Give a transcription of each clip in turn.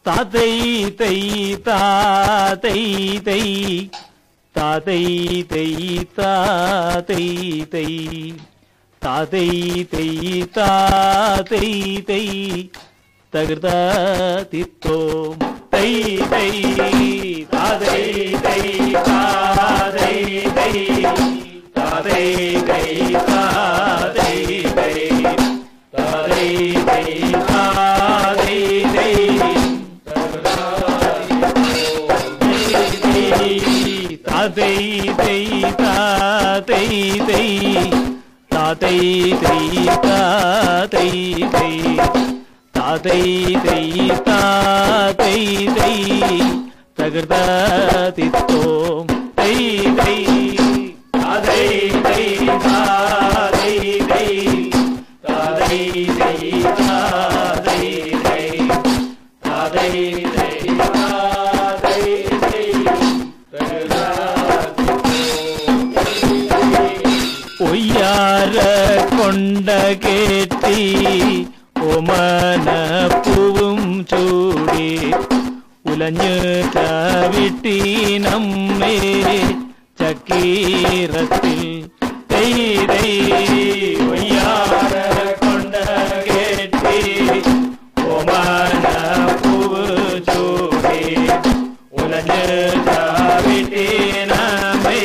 தாதை தை தாதை தை தாதை தை தாதை தை தாதை தை தாதை தை தகிர்தா தித்தோம் தை தை தாதை தை தாதை தை தாதை தை தாதை தை தாதை தை தாதை தை தாதை தை தாதை தை தாதை தை தாதை தை தாதை தை தாதை தை தகிர்தா தித்தோம் தை தை தாதை தை தாதை தை தாதை தை தாதை தை தாதை தை தாதை தை ஒய்யார கொண்ட கேட்டி ഒമന പൂവും ചൂടി ഉലഞ്ഞു ചവിട്ടി നമ്മെ ചക്കീരത്തിൽ തൈതൈ ഒയ്യാര കൊണ്ട കേട്ടി ഒമന പൂവ് ചൂടി ഉലഞ്ഞു ചവിട്ടി നമ്മെ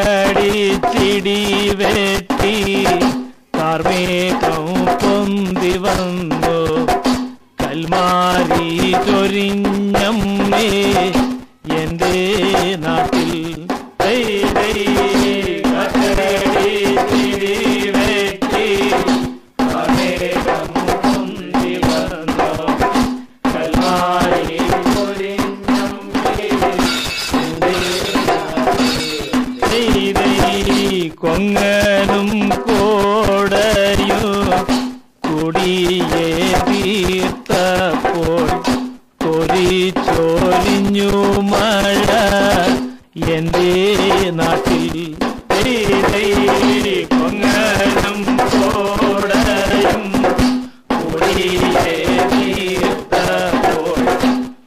കാറ്റടിച്ചിടി വെട്ടി കാർമേഘം പൊന്തി വന്നു കൽമാരി ചൊരിഞ്ഞമ്മേ എന്റെ നാട്ടിൽ കാറ്റടിച്ചിടി വെട്ടി കാർമേഘം പൊന്തി വന്നു കൽമാരി കൊങ്ങനും കോടയും കുടിയെ തീർത്തപ്പോൾ കൊരിച്ചൊലിഞ്ഞു മഴ എന്റെ നാട്ടിൽ കൊങ്ങനും കോടയും കുടിയെ തീർത്തപ്പോൾ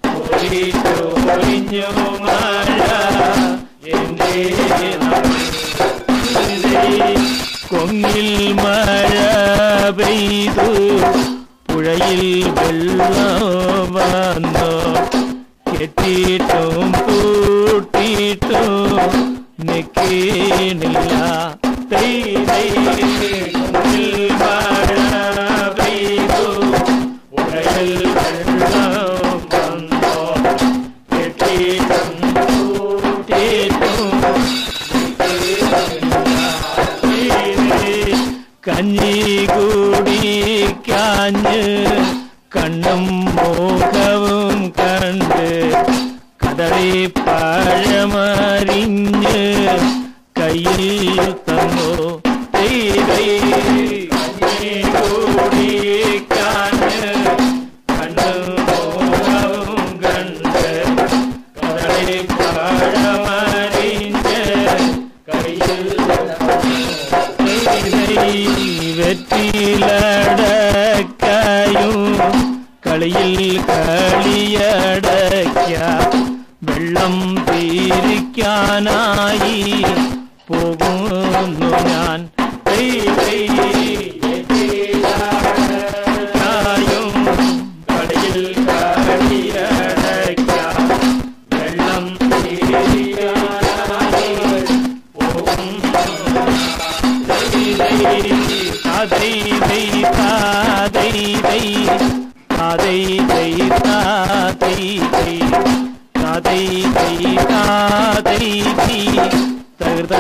കൊരിച്ചൊലിഞ്ഞു മഴ എന്റെ നാട്ടിൽ കൊങ്ങിൽ മഴ പെയ്തു പുഴയിൽ വെള്ളം വന്നു കെട്ടിയിട്ടും പൂട്ടിയിട്ടും നിൽക്കണില്ല കൊങ്ങിൽ മഴ പെയ്തു പുഴയിൽ വെള്ളം വന്നു കെട്ടിയിട്ടും പൂട്ടിയിട്ടും കഞ്ഞി കുടിക്കാഞ്ഞ് കണ്ണും മുഖവും കണ്ട് കദളി പഴമറിഞ്ഞ് കയ്യിൽ തന്നു കഞ്ഞി കുടിക്കാഞ്ഞ് കണ്ണും മുഖവും കണ്ട് കദളി പഴമറിഞ്ഞ് കയ്യിൽ വെറ്റിലടക്കായും കളിയിൽ കളിയടയ്ക്ക വെള്ളം തീരിക്കാനായി പോകുന്നു ഞാൻ വെറ്റിലടക്കായും കളിയിൽ കളിയടയ്ക്ക വെള്ളം തീരിക്കാനായി പോകുന്നു താതൈ തൈ താതൈ തൈ താതൈ തൈ താതൈ തൈ താതൈ തൈ താതൈ തൈ തകൃത